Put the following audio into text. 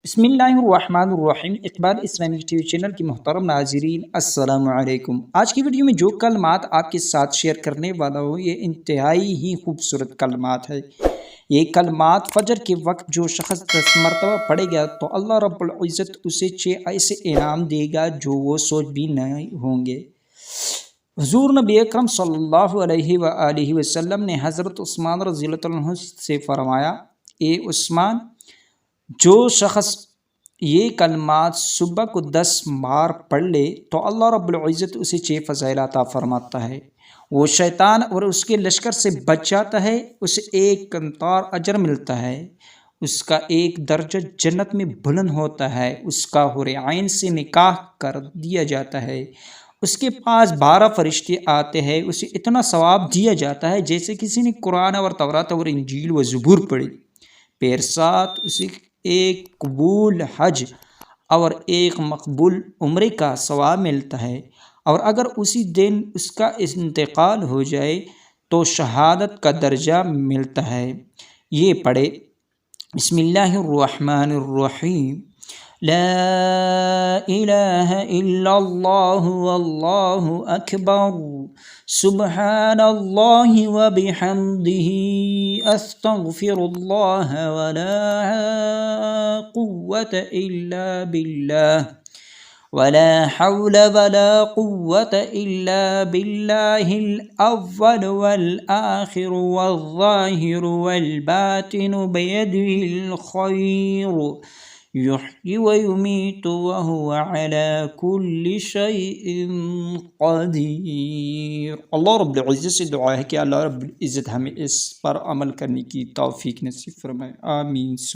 بسم اللہ الرحمن الرحیم۔ Iqbal Islamic T V channel کی محترم ناظرین، السلام علیکم۔ آج کی ویڈیو میں جو کلمات آپ کے ساتھ شیئر کرنے والا ہوں یہ انتہائی ہی خوبصورت کلمات ہے۔ یہ کلمات فجر کے وقت جو شخص 10 مرتبہ پڑھے گا تو اللہ رب العزت اسے 6 ایسے انعام دے گا جو وہ سوچ بھی نہیں ہوں گے۔ حضور نبی اکرم صلی اللہ علیہ وآلہ وسلم نے حضرت عثمان رضی اللہ عنہ سے فرمایا، اے عثمان، جو شخص یہ کلمات صبح کو 10 بار پڑھ لے تو اللہ رب العزت اسے 6 فضائل عطا فرماتا ہے۔ وہ شیطان اور اس کے لشکر سے بچ جاتا ہے، اسے 1 قنطار اجر ملتا ہے، اس کا 1 درجہ جنت میں بلند ہوتا ہے، اس کا حور عین سے نکاح کر دیا جاتا ہے، اس کے پاس 12 فرشتے آتے ہیں، اسے اتنا ثواب دیا جاتا ہے جیسے کسی نے قرآن اور تورات اور انجیل و زبور پڑھی۔ پھر ساتھ اسے 1 قبول حج اور 1 مقبول عمرے کا ثواب ملتا ہے، اور اگر اسی دن اس کا انتقال ہو جائے تو شہادت کا درجہ ملتا ہے۔ یہ پڑھے، بسم اللہ الرحمن الرحیم، لا الہ الا اللہ واللہ اکبر، سبحان اللہ وبحمدہ، استغفر اللہ ولا قوة الا باللہ، ولا حول ولا قوة الا باللہ الاول والآخر والظاہر والباطن بیدہ الخیر، یحیی ویمیت وہو علی کل شیء قدیر۔ اللہ رب العزت سے دعا ہے کہ اللہ رب العزت ہمیں اس پر عمل کرنے کی توفیق نصیب فرمائے، آمین۔